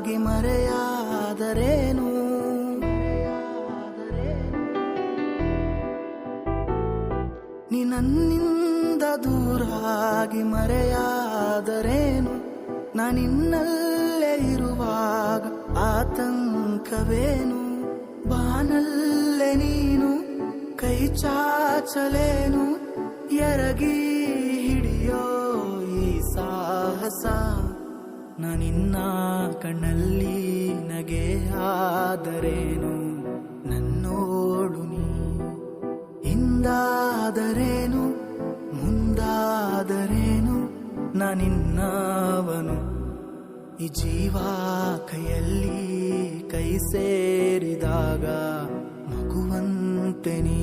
ದೂರಾಗಿ ಮರೆಯಾದರೇನು, ನೀ ನನ್ನಿಂದ ದೂರಾಗಿ ಮರೆಯಾದರೇನು, ನಾನಿನ್ನಲ್ಲೇ ಇರುವಾಗ ಆತಂಕವೇನು, ಬಾನಲ್ಲೇ ನೀನು ಕೈ ಚಾಚಲೇನು, ಎರಗಿ ಹಿಡಿಯೋ ಈ ಸಾಹಸ, ನಾನಿನ್ನ ಕಣ್ಣಲ್ಲಿ ನಗೆಯಾದರೇನು, ನನ್ನೋಳು ನೀ ಹಿಂದಾದರೇನು ಮುಂದಾದರೇನು, ನಾನಿನ್ನವನು ಈ ಜೀವ ಕೈಯಲ್ಲಿ ಕೈ ಸೇರಿದಾಗ ಮಗುವಂತೆ ನೀ.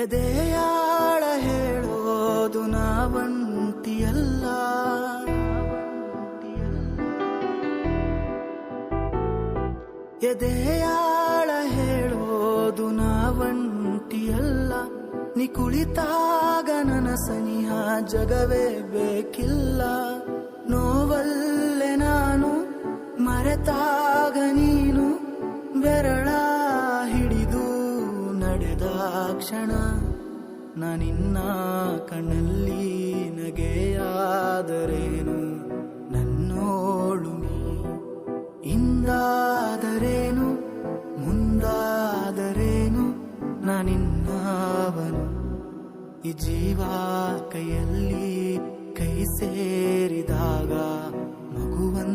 ಎದೆಯಾಳ ಹೇಳೋದು ನಾವಂತಿಯಲ್ಲ, ಎದೆಯಾಳ ಹೇಳೋದು ನಾವಂಟಿಯಲ್ಲ, ನೀ ಕುಳಿತಾಗ ನನ್ನ ಸನಿಹ ಜಗವೇ ಬೇಕಿಲ್ಲ, ನೋವಲ್ಲೇ ನಾನು ಮರೆತಾಗ ನೀನು ಬೆರಳ ಹಿಡಿದು ನಡೆದ ಕ್ಷಣ, ನಾನಿನ್ನ ಕಣ್ಣಲ್ಲಿ ನಗೆಯಾದರೇನು, ನನ್ನೋಳು ನೀ ಹಿಂದಾದರೇನು ಮುಂದಾದರೇನು, ನಾನಿನ್ನವನು ಈ ಜೀವ ಕೈಯಲ್ಲಿ ಕೈ ಸೇರಿದಾಗ ಮಗುವಂತೆ